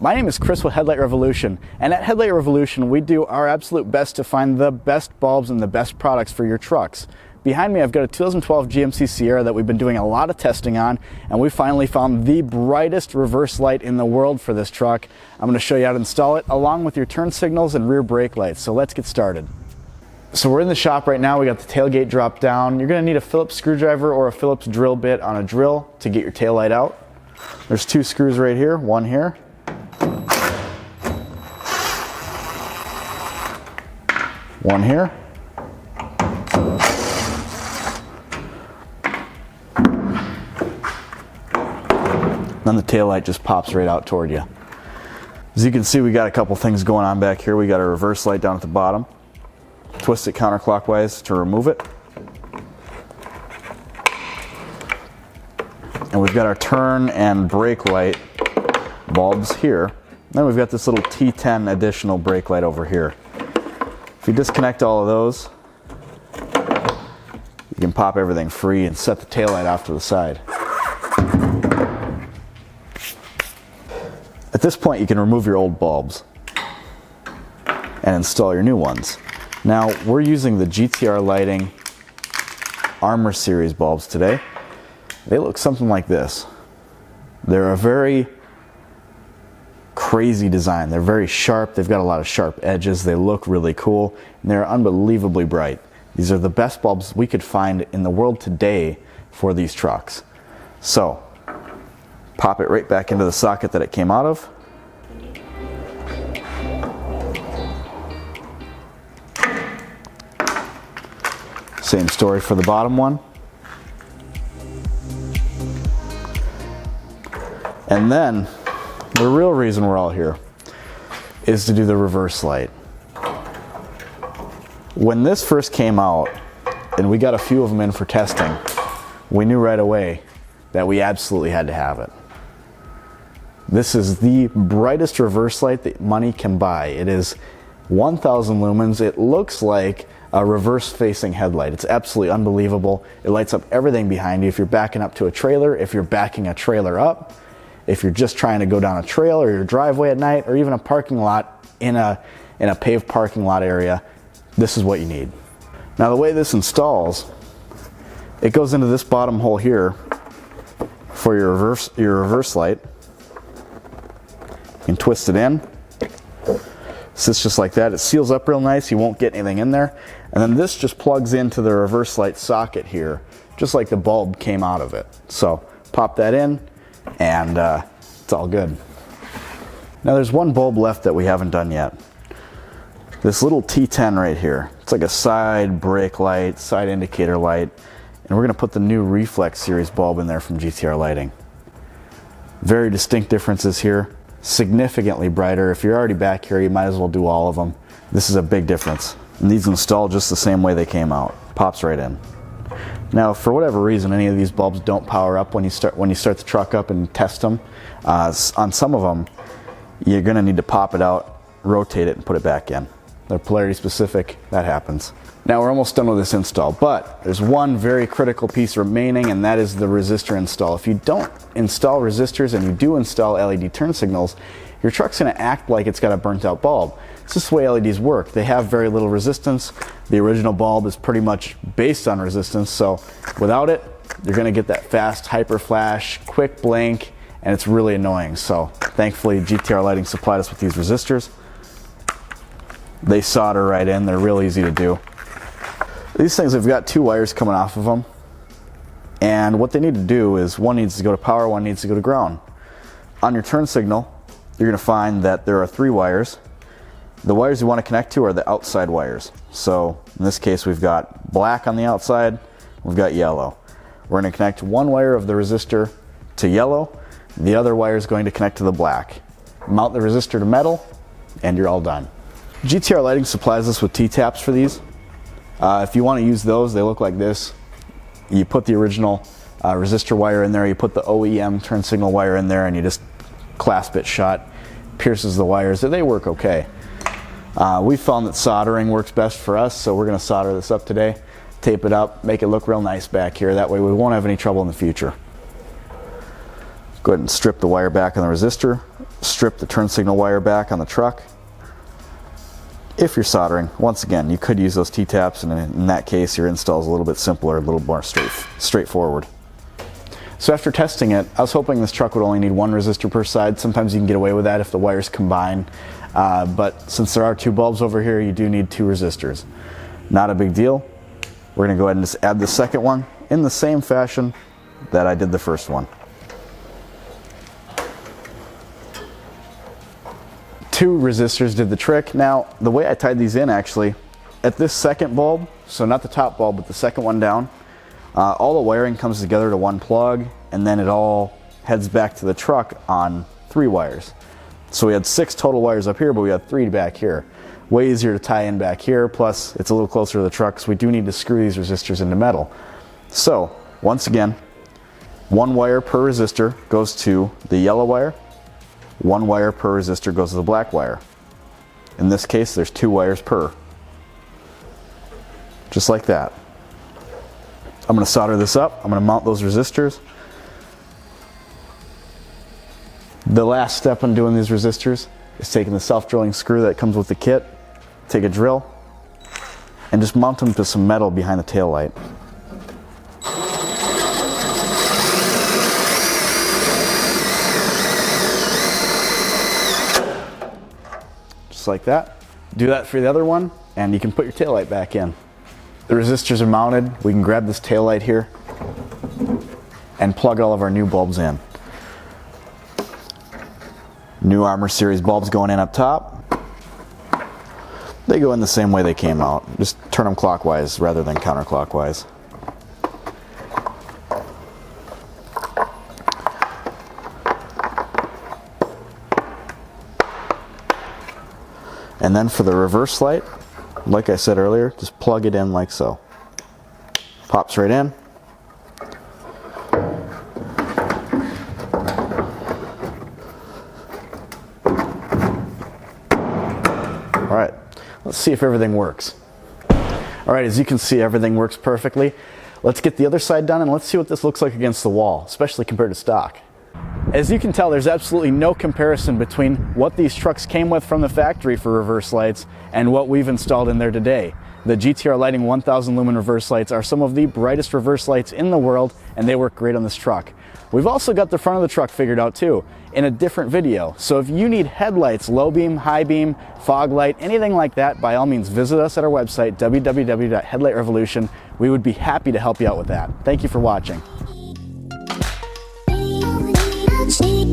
My name is Chris with Headlight Revolution, and at Headlight Revolution we do our absolute best to find the best bulbs and the best products for your trucks. Behind me I've got a 2012 GMC Sierra that we've been doing a lot of testing on, and we finally found the brightest reverse light in the world for this truck. I'm going to show you how to install it along with your turn signals and rear brake lights, so let's get started. So we're in the shop right now. We got the tailgate dropped down. You're going to need a Phillips screwdriver or a Phillips drill bit on a drill to get your tail light out. There's two screws right here, one here. One here. Then the tail light just pops right out toward you. As you can see, we got a couple things going on back here. We got a reverse light down at the bottom. Twist it counterclockwise to remove it. And we've got our turn and brake light bulbs here. Then we've got this little T10 additional brake light over here. If you disconnect all of those, you can pop everything free and set the tail light off to the side. At this point, you can remove your old bulbs and install your new ones. Now, we're using the GTR Lighting Armor Series bulbs today. They look something like this. They're a very crazy design. They're very sharp. They've got a lot of sharp edges. They look really cool, and they're unbelievably bright. These are the best bulbs we could find in the world today for these trucks. So, pop it right back into the socket that it came out of. Same story for the bottom one. And then, the real reason we're all here is to do the reverse light. When this first came out, and we got a few of them in for testing, we knew right away that we absolutely had to have it. This is the brightest reverse light that money can buy. It is 1,000 lumens. It looks like a reverse-facing headlight. It's absolutely unbelievable. It lights up everything behind you. If you're backing up to a trailer, if you're backing a trailer up, if you're just trying to go down a trail or your driveway at night, or even a parking lot in a paved parking lot area, this is what you need. Now the way this installs, it goes into this bottom hole here for your reverse light. You can twist it in. Sits just like that. It seals up real nice. You won't get anything in there. And then this just plugs into the reverse light socket here, just like the bulb came out of it. So pop that in, and it's all good. Now there's one bulb left that we haven't done yet. This little T10 right here. It's like a side brake light, side indicator light, and we're going to put the new Reflex series bulb in there from GTR Lighting. Very distinct differences here. Significantly brighter. If you're already back here, you might as well do all of them. This is a big difference. And these install just the same way they came out. Pops right in. Now, if for whatever reason any of these bulbs don't power up when you start the truck up and test them, on some of them, you're going to need to pop it out, rotate it, and put it back in. They're polarity specific. That happens. Now we're almost done with this install, but there's one very critical piece remaining, and that is the resistor install. If you don't install resistors and you do install LED turn signals, your truck's going to act like it's got a burnt out bulb. It's just the way LEDs work. They have very little resistance. The original bulb is pretty much based on resistance, so without it, you're going to get that fast hyper flash, quick blink, and it's really annoying. So thankfully GTR Lighting supplied us with these resistors. They solder right in. They're real easy to do. These things have got two wires coming off of them, and what they need to do is one needs to go to power, one needs to go to ground. On your turn signal, you're going to find that there are three wires. The wires you want to connect to are the outside wires. So in this case we've got black on the outside, we've got yellow. We're going to connect one wire of the resistor to yellow, the other wire is going to connect to the black. Mount the resistor to metal, and you're all done. GTR Lighting supplies us with T-taps for these. If you want to use those, they look like this. You put the original resistor wire in there, you put the OEM turn signal wire in there, and you just clasp it shut. Pierces the wires. They work okay. We found that soldering works best for us, so we're going to solder this up today, tape it up, make it look real nice back here. That way we won't have any trouble in the future. Go ahead and strip the wire back on the resistor. strip the turn signal wire back on the truck. If you're soldering, once again, you could use those T-taps, and in that case, your install is a little bit simpler, a little more straightforward. So after testing it, I was hoping this truck would only need one resistor per side. Sometimes you can get away with that if the wires combine, but since there are two bulbs over here, you do need two resistors. Not a big deal. We're going to go ahead and just add the second one in the same fashion that I did the first one. Two resistors did the trick. Now, the way I tied these in, actually, at this second bulb, so not the top bulb, but the second one down, all the wiring comes together to one plug, and then it all heads back to the truck on 3 wires. So we had 6 total wires up here, but we had 3 back here. Way easier to tie in back here, plus it's a little closer to the truck, so we do need to screw these resistors into metal. So, once again, 1 wire per resistor goes to the yellow wire, 1 wire per resistor goes to the black wire. In this case, there's 2 wires per. Just like that. I'm going to solder this up. I'm going to mount those resistors. The last step in doing these resistors is taking the self-drilling screw that comes with the kit, take a drill, and just mount them to some metal behind the tail light. Just like that. Do that for the other one, and you can put your taillight back in. The resistors are mounted. We can grab this taillight here and plug all of our new bulbs in. New Armor Series bulbs going in up top. They go in the same way they came out. Just turn them clockwise rather than counterclockwise. And then for the reverse light, like I said earlier, just plug it in like so. Pops right in. All right, let's see if everything works. All right, as you can see, everything works perfectly. Let's get the other side done and let's see what this looks like against the wall, especially compared to stock. As you can tell, there's absolutely no comparison between what these trucks came with from the factory for reverse lights and what we've installed in there today. The GTR Lighting 1000 lumen reverse lights are some of the brightest reverse lights in the world, and they work great on this truck. We've also got the front of the truck figured out too, in a different video. So if you need headlights, low beam, high beam, fog light, anything like that, by all means visit us at our website, www.headlightrevolution. We would be happy to help you out with that. Thank you for watching. See